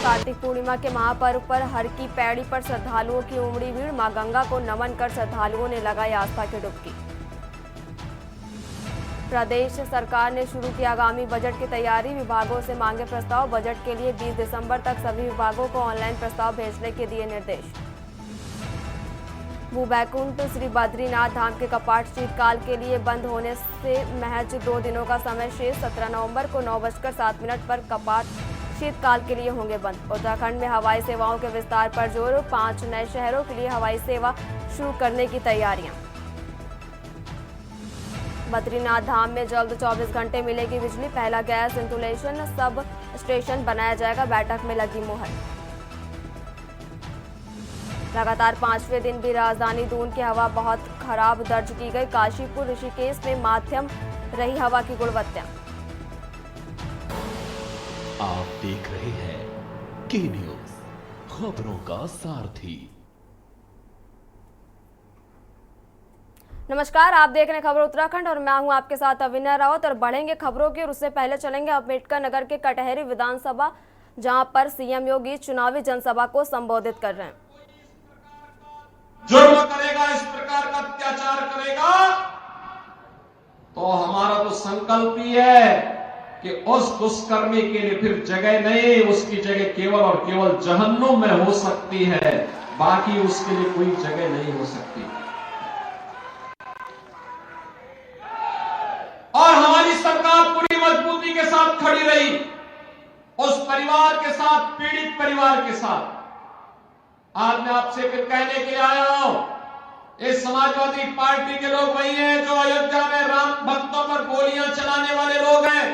कार्तिक पूर्णिमा के महापर्व पर हर की पैड़ी पर श्रद्धालुओं की उमड़ी भीड़। मां गंगा को नमन कर श्रद्धालुओं ने लगाई आस्था की डुबकी। प्रदेश सरकार ने शुरू की आगामी बजट की तैयारी। विभागों से मांगे प्रस्ताव। बजट के लिए 20 दिसंबर तक सभी विभागों को ऑनलाइन प्रस्ताव भेजने के दिए निर्देश। भूबैकुंठ श्री बद्रीनाथ धाम के कपाट शीतकाल के लिए बंद होने से महज 2 दिनों का समय शेष। 17 नवंबर को 9:07 पर कपाट शीतकाल के लिए होंगे बंद। उत्तराखंड में हवाई सेवाओं के विस्तार पर जोर। 5 नए शहरों के लिए हवाई सेवा शुरू करने की तैयारियां। बद्रीनाथ धाम में जल्द 24 घंटे मिलेगी बिजली। पहला गैस इंस्टॉलेशन सब स्टेशन बनाया जाएगा। बैठक में लगी मुहर। लगातार 5वें दिन भी राजधानी दून की हवा बहुत खराब दर्ज की गई। काशीपुर ऋषिकेश में माध्यम रही हवा की गुणवत्ता। आप देख रहे हैं के न्यूज, खबरों का सारथी। नमस्कार, आप देख रहे हैं खबर उत्तराखंड और मैं हूं आपके साथ अविनाश रावत। और बढ़ेंगे खबरों की और उससे पहले चलेंगे अम्बेडकर नगर के कटहरी विधानसभा, जहां पर सीएम योगी चुनावी जनसभा को संबोधित कर रहे हैं। जुर्म करेगा, इस प्रकार का अत्याचार करेगा, तो हमारा तो संकल्प ही है कि उस दुष्कर्मी के लिए फिर जगह नहीं, उसकी जगह केवल और केवल जहन्नुम में हो सकती है, बाकी उसके लिए कोई जगह नहीं हो सकती। और हमारी सरकार पूरी मजबूती के साथ खड़ी रही उस परिवार के साथ, पीड़ित परिवार के साथ। आज मैं आपसे फिर कहने के लिए आया हूं, इस समाजवादी पार्टी के लोग वही हैं जो अयोध्या में राम भक्तों पर गोलियां चलाने वाले लोग हैं।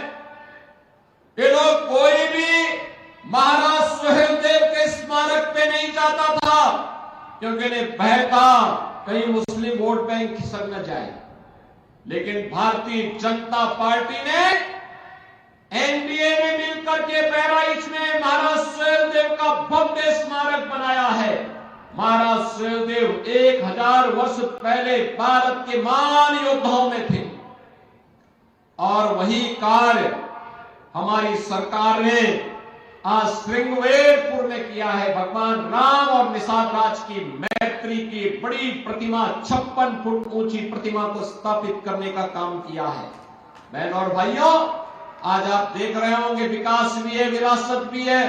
ये लोग कोई भी महाराज सुहेलदेव के स्मारक पे नहीं जाता था, क्योंकि इन्हें भय था कहीं मुस्लिम वोट बैंक खिसक न जाए। लेकिन भारतीय जनता पार्टी ने एनडीए ने मिलकर के बहराइच में महाराज सुहेलदेव का भव्य स्मारक बनाया है। महाराज सुहेलदेव 1000 वर्ष पहले भारत के महान योद्धाओं में थे, और वही कार्य हमारी सरकार ने आज श्रृंगवेरपुर में किया है। भगवान राम और निषाद राज की मैत्री की बड़ी प्रतिमा, 56 फुट ऊंची प्रतिमा को स्थापित करने का काम किया है। बहन और भाइयों, आज आप देख रहे होंगे विकास भी है, विरासत भी है।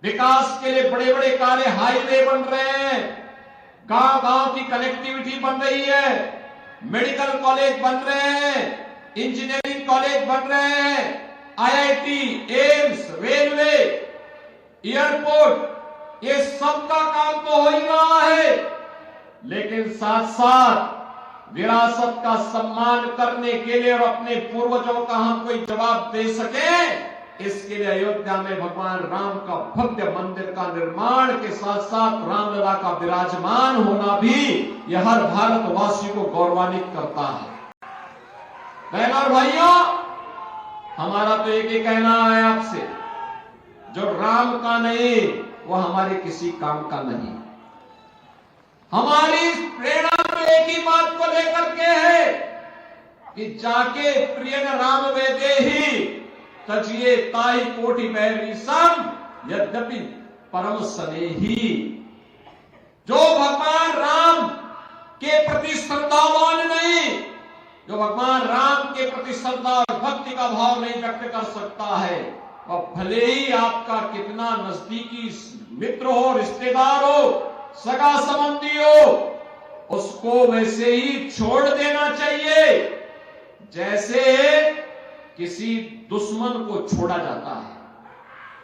विकास के लिए बड़े बड़े कार्य, हाईवे बन रहे हैं, गांव गांव की कनेक्टिविटी बन रही है, मेडिकल कॉलेज बन रहे हैं, इंजीनियरिंग कॉलेज बन रहे हैं, आईआईटी, एम्स, रेलवे, एयरपोर्ट, ये सब का काम तो हो ही रहा है। लेकिन साथ साथ विरासत का सम्मान करने के लिए और अपने पूर्वजों का हम कोई जवाब दे सके, इसके लिए अयोध्या में भगवान राम का भव्य मंदिर का निर्माण के साथ साथ रामलला का विराजमान होना भी यह हर भारतवासी को गौरवान्वित करता है। बहन और भाइयों, हमारा तो एक ही कहना है आपसे, जो राम का नहीं वो हमारे किसी काम का नहीं। हमारी प्रेरणा तो एक ही बात को लेकर के है कि जाके प्रिय राम वेदेहि तजिए ताई कोटि पैरी सम यद्यपि परम स्नेही। जो भगवान राम के प्रति श्रद्धावान नहीं, जो भगवान राम के प्रति श्रद्धा और भक्ति का भाव नहीं व्यक्त कर सकता है, वह भले ही आपका कितना नजदीकी मित्र हो, रिश्तेदार हो, सगा संबंधी हो, उसको वैसे ही छोड़ देना चाहिए जैसे किसी दुश्मन को छोड़ा जाता है।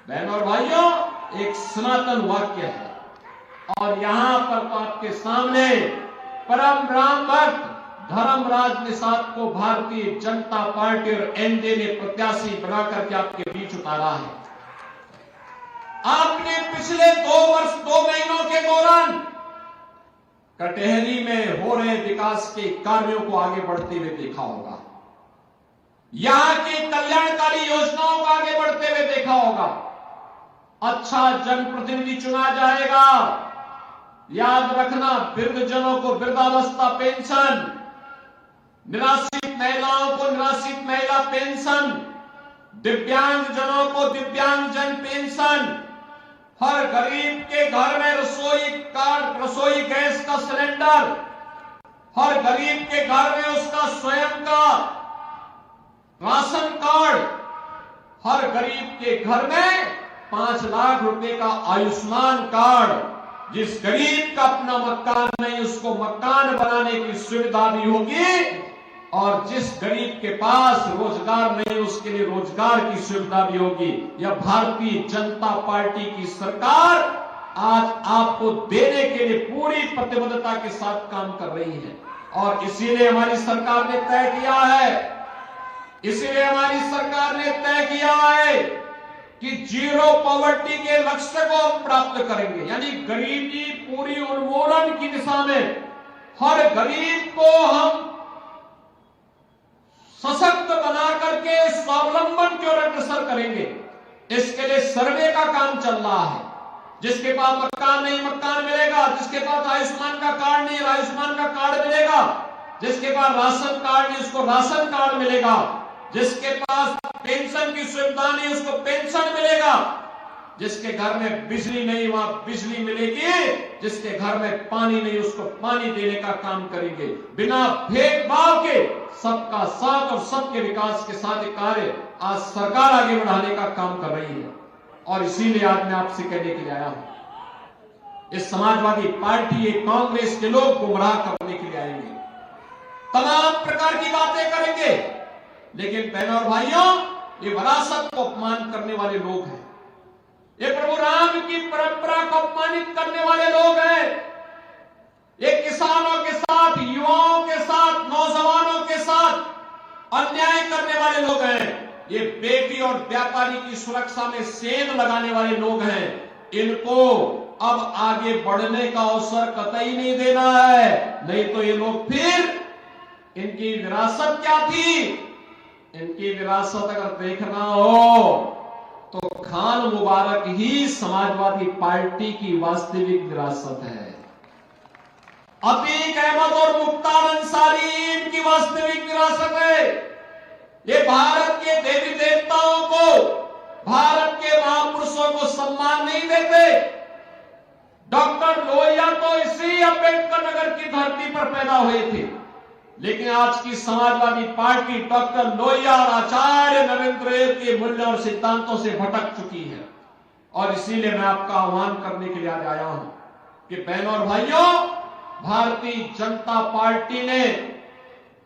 बहन और भाइयों, एक सनातन वाक्य है, और यहां पर तो आपके सामने परम राम भक्त धर्मराज निषाद को भारतीय जनता पार्टी और एनडीए ने प्रत्याशी बनाकर के आपके बीच उतारा है। आपने पिछले 2 वर्ष 2 महीनों के दौरान कटहरी में हो रहे विकास के कार्यों को आगे बढ़ते हुए देखा होगा, यहां की कल्याणकारी योजनाओं को आगे बढ़ते हुए देखा होगा। अच्छा जनप्रतिनिधि चुना जाएगा। याद रखना, वृद्धजनों को वृद्धावस्था पेंशन, निराश्रित महिलाओं को निराश्रित महिला पेंशन, दिव्यांग जनों को दिव्यांगजन पेंशन, पेंशन, हर गरीब के घर में रसोई गैस का सिलेंडर, हर गरीब के घर में उसका स्वयं का राशन कार्ड, हर गरीब के घर में 5 लाख रुपए का आयुष्मान कार्ड, जिस गरीब का अपना मकान नहीं उसको मकान बनाने की सुविधा भी होगी, और जिस गरीब के पास रोजगार नहीं उसके लिए रोजगार की सुविधा भी होगी। यह भारतीय जनता पार्टी की सरकार आज आपको देने के लिए पूरी प्रतिबद्धता के साथ काम कर रही है। और इसीलिए हमारी सरकार ने तय किया है कि जीरो पॉवर्टी के लक्ष्य को हम प्राप्त करेंगे, यानी गरीबी पूरी उन्मूलन की दिशा में हर गरीब को हम सशक्त बना करके स्वावलंबन की ओर अग्रसर करेंगे। इसके लिए सर्वे का काम चल रहा है। जिसके पास मकान नहीं मकान मिलेगा, जिसके पास आयुष्मान का कार्ड नहीं आयुष्मान का कार्ड मिलेगा, जिसके पास राशन कार्ड नहीं उसको राशन कार्ड मिलेगा, जिसके पास पेंशन की सुविधा नहीं उसको पेंशन मिलेगा, जिसके घर में बिजली नहीं वहां बिजली मिलेगी, जिसके घर में पानी नहीं उसको पानी देने का काम करेंगे। बिना भेदभाव के सबका साथ और सबके विकास के साथ कार्य आज सरकार आगे बढ़ाने का काम कर रही है। और इसीलिए आज मैं आपसे कहने के लिए आया हूं, इस समाजवादी पार्टी कांग्रेस के लोग गुमराह करने के लिए आएंगे, तमाम प्रकार की बातें करेंगे, लेकिन बहनों और भाइयों ये विरासत को अपमान करने वाले लोग हैं, ये प्रभु राम की परंपरा को अपमानित करने वाले लोग हैं, ये किसानों के साथ, युवाओं के साथ, नौजवानों के साथ अन्याय करने वाले लोग हैं, ये बेटी और व्यापारी की सुरक्षा में सेंध लगाने वाले लोग हैं। इनको अब आगे बढ़ने का अवसर कतई नहीं देना है, नहीं तो ये लोग फिर, इनकी विरासत क्या थी, इनकी विरासत अगर देखना हो तो खान मुबारक ही समाजवादी पार्टी की वास्तविक विरासत है। अतीक अहमद और मुख्तार अंसारी इनकी वास्तविक विरासत है। ये भारत के देवी देवताओं को, भारत के महापुरुषों को सम्मान नहीं देते। डॉक्टर लोहिया तो इसी अम्बेडकर नगर की धरती पर पैदा हुए थे, लेकिन आज की समाजवादी पार्टी डॉक्टर लोहिया और आचार्य नरेंद्र देव के मूल्य और सिद्धांतों से भटक चुकी है। और इसीलिए मैं आपका आह्वान करने के लिए आज आया हूं कि बहनों और भाइयों, भारतीय जनता पार्टी ने,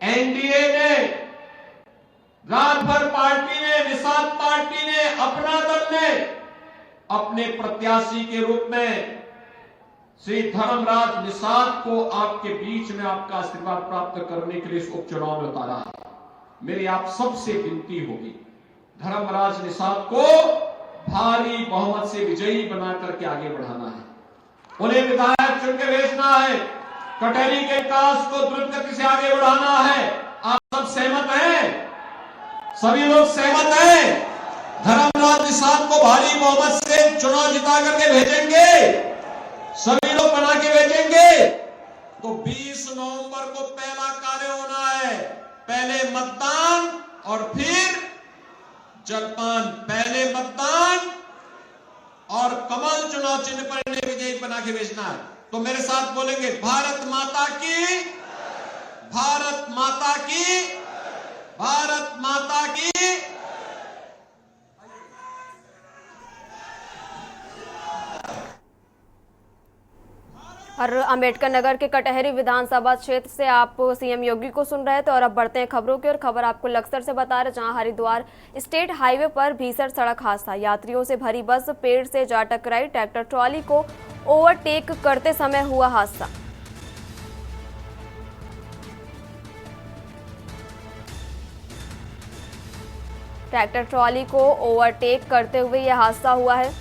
एनडीए ने, राजभर पार्टी ने, निषाद पार्टी ने, अपना दल ने अपने प्रत्याशी के रूप में श्री धर्मराज निषाद को आपके बीच में आपका आशीर्वाद प्राप्त करने के लिए इस उपचुनाव में उतारा है। मेरी आप सबसे विनती होगी, धर्मराज निषाद को भारी बहुमत से विजयी बना करके आगे बढ़ाना है, उन्हें विधायक चुन के भेजना है, कटहरी के विकास को द्रुत गति से आगे बढ़ाना है। आप सब सहमत हैं? सभी लोग सहमत हैं? धर्मराज निषाद को भारी बहुमत से चुनाव जिता करके भेजेंगे, सभी लोग बना के भेजेंगे। तो 20 नवंबर को पहला कार्य होना है, पहले मतदान और फिर जलपान। पहले मतदान और कमल चुनाव चिन्ह पर इन्हें विजयी बना के भेजना है। तो मेरे साथ बोलेंगे, भारत माता की, भारत माता की, भारत माता की। और अम्बेडकर नगर के कटहरी विधानसभा क्षेत्र से आप सीएम योगी को सुन रहे थे। और अब बढ़ते हैं खबरों की ओर। खबर आपको लक्सर से बता रहे, जहां हरिद्वार स्टेट हाईवे पर भीषण सड़क हादसा, यात्रियों से भरी बस पेड़ से जा टकराई, ट्रैक्टर ट्रॉली को ओवरटेक करते समय हुआ हादसा। ट्रैक्टर ट्रॉली को ओवरटेक करते हुए यह हादसा हुआ है।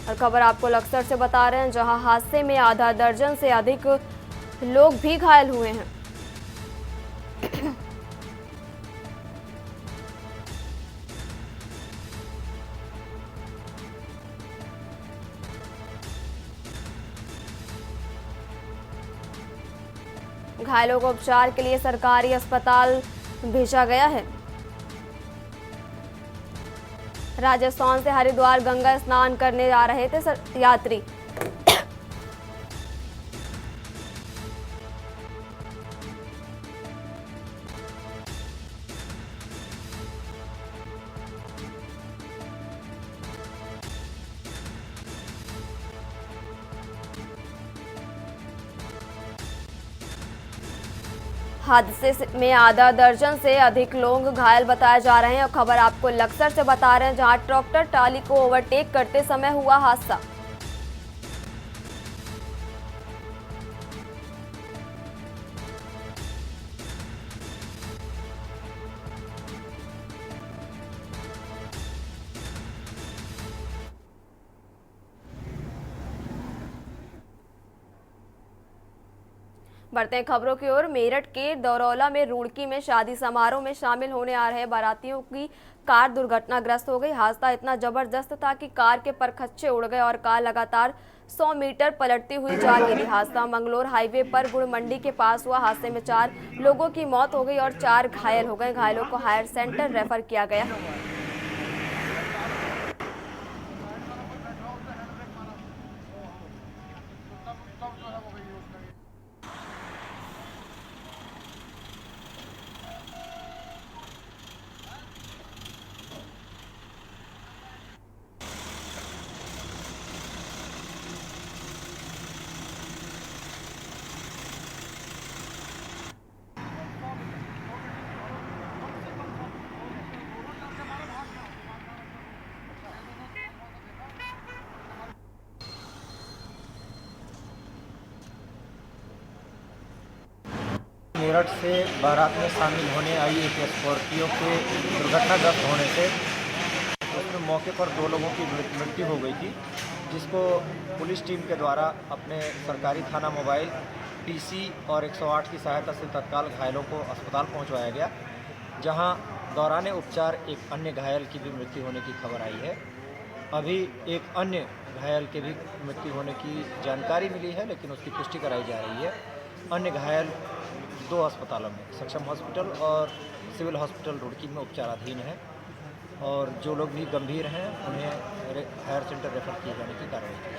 और खबर आपको लक्सर से बता रहे हैं, जहां हादसे में आधा दर्जन से अधिक लोग भी घायल हुए हैं। घायलों को उपचार के लिए सरकारी अस्पताल भेजा गया है। राजस्थान से हरिद्वार गंगा स्नान करने आ रहे थे यात्री। हादसे में आधा दर्जन से अधिक लोग घायल बताए जा रहे हैं और खबर आपको लक्सर से बता रहे हैं, जहां ट्रैक्टर ट्राली को ओवरटेक करते समय हुआ हादसा। बढ़ते हैं खबरों की ओर। मेरठ के दौरौला में रुड़की में शादी समारोह में शामिल होने आ रहे बारातियों की कार दुर्घटनाग्रस्त हो गई। हादसा इतना जबरदस्त था कि कार के परखच्चे उड़ गए और कार लगातार 100 मीटर पलटती हुई जा गिरी। हादसा मंगलोर हाईवे पर गुड़ मंडी के पास हुआ। हादसे में 4 लोगों की मौत हो गई और 4 घायल हो गए। घायलों को हायर सेंटर रेफर किया गया। मेरठ से बारात में शामिल होने आई एक स्कॉर्पियो के दुर्घटनाग्रस्त होने से उसमें मौके पर 2 लोगों की मृत्यु हो गई थी, जिसको पुलिस टीम के द्वारा अपने सरकारी थाना मोबाइल पीसी और 108 की सहायता से तत्काल घायलों को अस्पताल पहुंचवाया गया, जहां दौरान उपचार एक अन्य घायल की भी मृत्यु होने की खबर आई है। अभी एक अन्य घायल के भी मृत्यु होने की जानकारी मिली है, लेकिन उसकी पुष्टि कराई जा रही है। अन्य घायल 2 अस्पतालों में सक्षम हॉस्पिटल और सिविल हॉस्पिटल रुड़की में उपचाराधीन है और जो लोग भी गंभीर हैं उन्हें हायर सेंटर रेफर किए जाने की कार्रवाई की।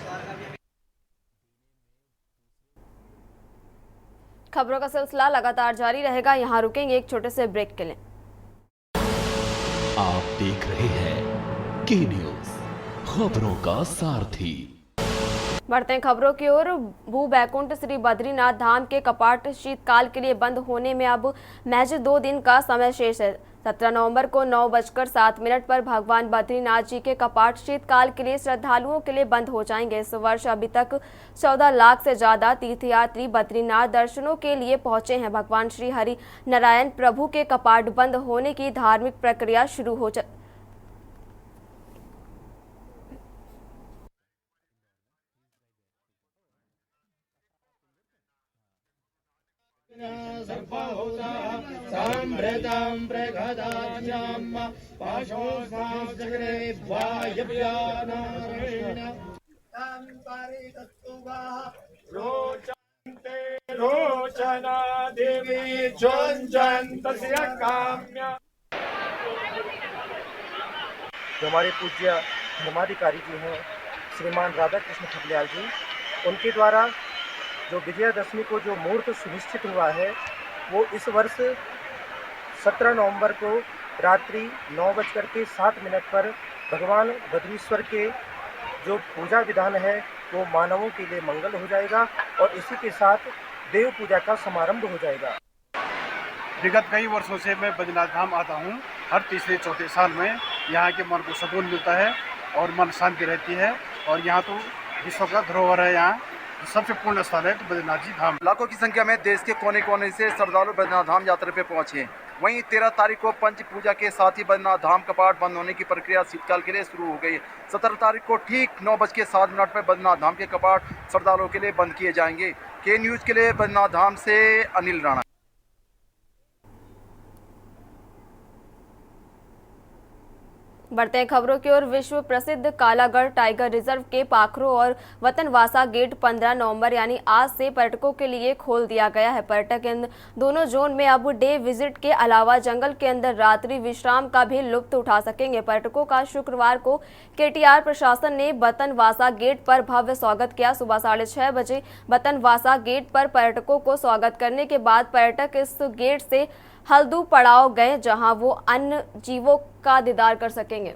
खबरों का सिलसिला लगातार जारी रहेगा। यहाँ रुकेंगे एक छोटे से ब्रेक के लिए। आप देख रहे हैं के न्यूज, खबरों का सारथी। बढ़ते हैं खबरों की ओर। भू बैकुंठ श्री बद्रीनाथ धाम के कपाट शीतकाल के लिए बंद होने में अब महज 2 दिन का समय शेष है। 17 नवंबर को 9:07 पर भगवान बद्रीनाथ जी के कपाट शीतकाल के लिए श्रद्धालुओं के लिए बंद हो जाएंगे। इस वर्ष अभी तक 14 लाख से ज्यादा तीर्थयात्री बद्रीनाथ दर्शनों के लिए पहुंचे हैं। भगवान श्री हरि नारायण प्रभु के कपाट बंद होने की धार्मिक प्रक्रिया शुरू हो रोचना देवी जो हमारे पूज्य धर्माधिकारी जी हैं श्रीमान राधा कृष्ण खपलियाल जी, उनके द्वारा जो विजयादशमी को जो मुहूर्त सुनिश्चित हुआ है वो इस वर्ष 17 नवंबर को रात्रि 9:07 पर भगवान बद्रीश्वर के जो पूजा विधान है वो मानवों के लिए मंगल हो जाएगा और इसी के साथ देव पूजा का समारंभ हो जाएगा। विगत कई वर्षों से मैं बद्रीनाथ धाम आता हूँ। हर तीसरे चौथे साल में यहाँ के मन को सुकून मिलता है और मन शांति रहती है और यहाँ तो विश्व का धरोहर है। यहाँ सबसे पूर्ण स्थल है तो बद्रीनाथ जी धाम। लाखों की संख्या में देश के कोने कोने से श्रद्धालु बद्रीनाथ धाम यात्रा पे पहुंचे। वहीं 13 तारीख को पंच पूजा के साथ ही बद्रीनाथ धाम कपाट बंद होने की प्रक्रिया शीतकाल के लिए शुरू हो गई। 17 तारीख को ठीक 9:07 पर बद्रीनाथ धाम के कपाट श्रद्धालुओं के लिए बंद किए जाएंगे। के न्यूज के लिए बद्रीनाथ धाम से अनिल राणा। बढ़ते हैं खबरों की ओर। विश्व प्रसिद्ध कालागढ़ टाइगर रिजर्व के पाखरो और वतनवासा गेट 15 नवंबर यानी आज से पर्यटकों के लिए खोल दिया गया है। पर्यटक इन दोनों जोन में अब डे विजिट के अलावा जंगल के अंदर रात्रि विश्राम का भी लुत्फ उठा सकेंगे। पर्यटकों का शुक्रवार को केटीआर प्रशासन ने वतनवासा गेट पर भव्य स्वागत किया। सुबह 6:30 बजे वतनवासा गेट पर पर्यटकों को स्वागत करने के बाद पर्यटक इस गेट से हल्दू पड़ाव गए, जहां वो अन्य जीवों का दीदार कर सकेंगे।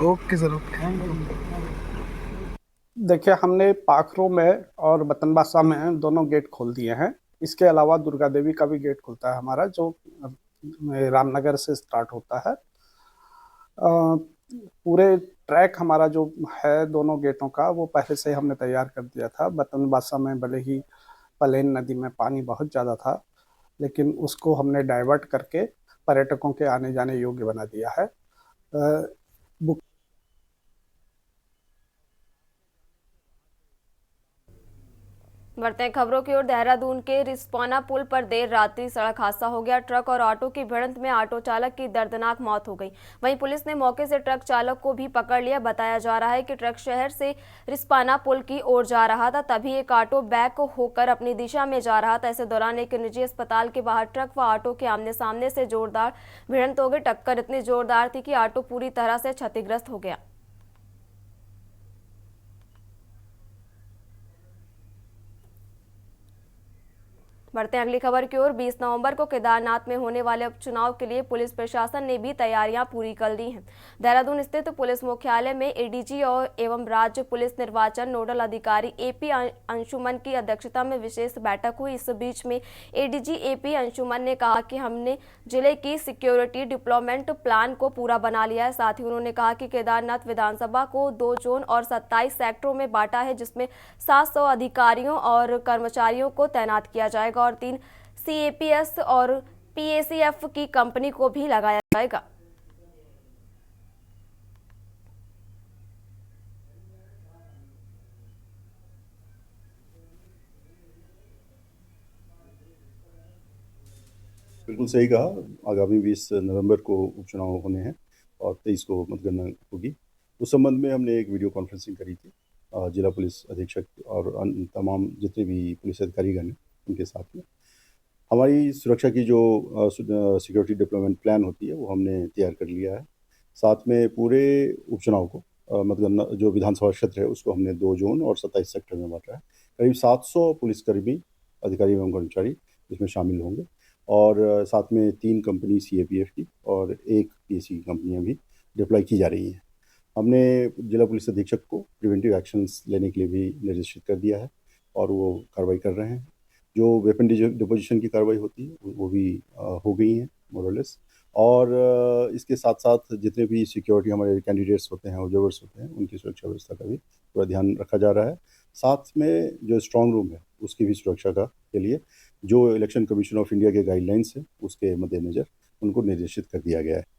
Okay sir, okay. देखिए, हमने पाखरो में और बतनबासा में दोनों गेट खोल दिए हैं। इसके अलावा दुर्गा देवी का भी गेट खुलता है हमारा, जो रामनगर से स्टार्ट होता है। पूरे ट्रैक हमारा जो है दोनों गेटों का, वो पहले से हमने तैयार कर दिया था। बतनबासा में भले ही पलेन नदी में पानी बहुत ज़्यादा था, लेकिन उसको हमने डाइवर्ट करके पर्यटकों के आने जाने योग्य बना दिया है। बढ़ते हैं खबरों की ओर। देहरादून के रिस्पना पुल पर देर रात्रि सड़क हादसा हो गया। ट्रक और ऑटो की भिड़ंत में ऑटो चालक की दर्दनाक मौत हो गई। वहीं पुलिस ने मौके से ट्रक चालक को भी पकड़ लिया। बताया जा रहा है कि ट्रक शहर से रिस्पना पुल की ओर जा रहा था, तभी एक ऑटो बैक होकर अपनी दिशा में जा रहा था। इस दौरान एक निजी अस्पताल के बाहर ट्रक व ऑटो के आमने सामने से जोरदार भिड़ंत हो गई। टक्कर इतनी जोरदार थी कि ऑटो पूरी तरह से क्षतिग्रस्त हो गया। बढ़ते हैं अगली खबर की ओर। 20 नवंबर को केदारनाथ में होने वाले उपचुनाव के लिए पुलिस प्रशासन ने भी तैयारियां पूरी कर ली हैं। देहरादून स्थित पुलिस मुख्यालय में एडीजी और एवं राज्य पुलिस निर्वाचन नोडल अधिकारी एपी अंशुमन की अध्यक्षता में विशेष बैठक हुई। इस बीच में एडीजी एपी अंशुमन ने कहा कि हमने जिले की सिक्योरिटी डिप्लॉयमेंट प्लान को पूरा बना लिया है। साथ ही उन्होंने कहा कि केदारनाथ विधानसभा को 2 जोन और 27 सेक्टरों में बांटा है, जिसमें 700 अधिकारियों और कर्मचारियों को तैनात किया जाएगा और 3 सीएपीएस और पीएसीएफ की कंपनी को भी लगाया जाएगा। बिल्कुल सही कहा। आगामी 20 नवंबर को उपचुनाव होने हैं और 23 को मतगणना होगी। उस संबंध में हमने एक वीडियो कॉन्फ्रेंसिंग करी थी जिला पुलिस अधीक्षक और तमाम जितने भी पुलिस अधिकारीगण हैं उनके साथ में। हमारी सुरक्षा की जो सिक्योरिटी डिप्लॉयमेंट प्लान होती है वो हमने तैयार कर लिया है। साथ में पूरे उपचुनाव को मतगणना जो विधानसभा क्षेत्र है उसको हमने 2 जोन और 27 सेक्टर में बांटा है। करीब 700 पुलिसकर्मी, अधिकारी एवं कर्मचारी इसमें शामिल होंगे और साथ में 3 कंपनी सीएपीएफ की और 1 पीएसी कंपनियां भी डिप्लॉय की जा रही हैं। हमने जिला पुलिस अधीक्षक को प्रिवेंटिव एक्शंस लेने के लिए भी निर्देशित कर दिया है और वो कार्रवाई कर रहे हैं। जो वेपन डिपोजिशन की कार्रवाई होती है वो भी हो गई हैं मोरलेस। और इसके साथ साथ जितने भी सिक्योरिटी हमारे कैंडिडेट्स होते हैं, ऑब्जर्वर्स होते हैं, उनकी सुरक्षा व्यवस्था का भी पूरा ध्यान रखा जा रहा है। साथ में जो स्ट्रांग रूम है उसकी भी सुरक्षा के लिए जो इलेक्शन कमीशन ऑफ इंडिया के गाइडलाइंस है उसके मद्देनज़र उनको निर्देशित कर दिया गया है।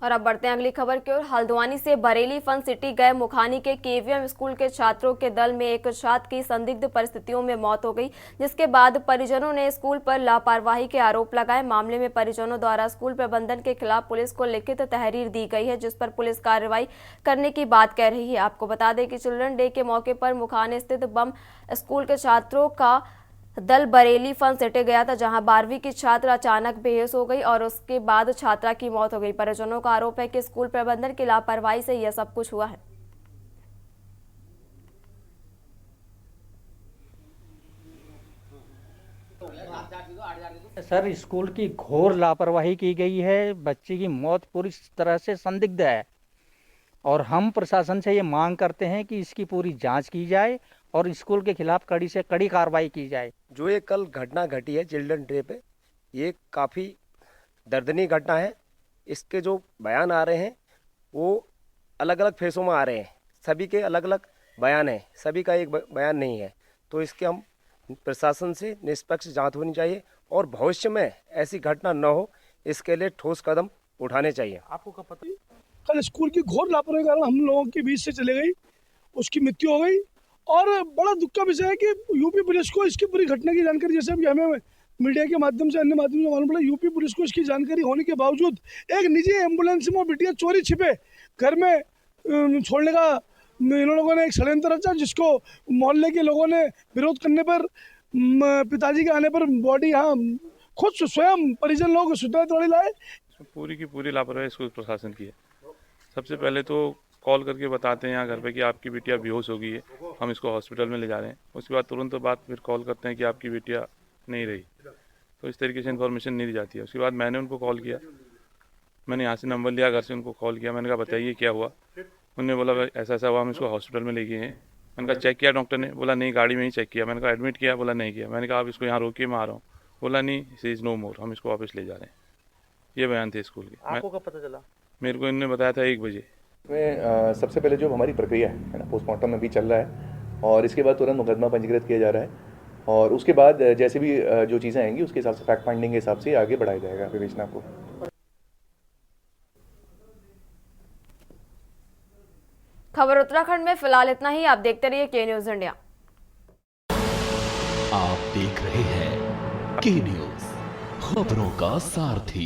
और अब बढ़ते हैं अगली खबर की ओर। हल्द्वानी से बरेली फन सिटी गए मुखानी के केवीएम स्कूल के छात्रों के दल में एक छात्र की संदिग्ध परिस्थितियों में मौत हो गई, जिसके बाद परिजनों ने स्कूल पर लापरवाही के आरोप लगाए। मामले में परिजनों द्वारा स्कूल प्रबंधन के खिलाफ पुलिस को लिखित तहरीर दी गई है, जिस पर पुलिस कार्रवाई करने की बात कह रही है। आपको बता दें कि चिल्ड्रन डे के मौके पर मुखाने स्थित बम स्कूल के छात्रों का दल बरेली फन सिटी गया था, जहां 12वीं की छात्र अचानक बेहोश हो गई और उसके बाद छात्रा की मौत हो गई। परिजनों का आरोप है कि स्कूल प्रबंधन की लापरवाही से यह सब कुछ हुआ है। सर, स्कूल की घोर लापरवाही की गई है। बच्ची की मौत पूरी तरह से संदिग्ध है। और हम प्रशासन से ये मांग करते हैं कि इसकी पूरी जांच की जाए और स्कूल के खिलाफ कड़ी से कड़ी कार्रवाई की जाए। जो ये कल घटना घटी है चिल्ड्रन डे पे, ये काफ़ी दर्दनीय घटना है। इसके जो बयान आ रहे हैं वो अलग अलग फेसों में आ रहे हैं, सभी के अलग अलग बयान हैं, सभी का एक बयान नहीं है। तो इसके हम प्रशासन से निष्पक्ष जांच होनी चाहिए और भविष्य में ऐसी घटना न हो, इसके लिए ठोस कदम उठाने चाहिए। आपको कब पता? कल स्कूल की घोर लापरवाही के कारण हम लोगों के बीच से चले गई, उसकी मृत्यु हो गई। और बड़ा दुख का विषय है कि यूपी पुलिस को इसकी पूरी घटना की जानकारी, जैसे अभी हमें मीडिया के माध्यम से अन्य माध्यम से मालूम पड़ा, यूपी पुलिस को इसकी जानकारी होने के बावजूद एक निजी एम्बुलेंस में बिटिया चोरी छिपे घर में छोड़ने का इन लोगों ने एक षड्यंत्र रचा, जिसको मोहल्ले के लोगों ने विरोध करने पर पिताजी के आने पर बॉडी यहाँ खुद स्वयं परिजन लोग सुधार लाए। पूरी की पूरी लापरवाही स्कूल प्रशासन की है। सबसे पहले तो कॉल करके बताते हैं यहाँ घर पे कि आपकी बिटिया बेहोश हो गई है, हम इसको हॉस्पिटल में ले जा रहे हैं। उसके बाद तुरंत बाद फिर कॉल करते हैं कि आपकी बिटिया नहीं रही। तो इस तरीके से इन्फॉर्मेशन नहीं दी जाती है। उसके बाद मैंने उनको कॉल किया, मैंने यहाँ से नंबर लिया, घर से उनको कॉल किया, मैंने कहा बताइए क्या हुआ। उन्होंने बोला भाई ऐसा ऐसा हुआ, हम इसको हॉस्पिटल में ले गए हैं। मैंने कहा चेक किया डॉक्टर ने? बोला नहीं, गाड़ी में ही चेक किया। मैंने कहा एडमिट किया? बोला नहीं किया। मैंने कहा आप इसको यहाँ रोकिए, मैं आ रहा हूँ। बोला नहीं, सी इज़ नो मोर, हम इसको वापस ले जा रहे हैं। ये बयान थे स्कूल के। आपको कब पता चला? मेरे को इन्होंने बताया था 1 बजे। सबसे पहले जो हमारी प्रक्रिया है ना, पोस्टमार्टम अभी चल रहा है और इसके बाद तुरंत मुकदमा पंजीकृत किया जा रहा है और उसके बाद जैसे भी जो चीज़ें आएंगी उसके हिसाब से फैक्ट फाइंडिंग के हिसाब से आगे बढ़ाया जाएगा विवेचना को। खबर उत्तराखंड में फिलहाल इतना ही। आप देखते रहिए के न्यूज इंडिया। आप देख रहे हैं के न्यूज, खबरों का सारथी।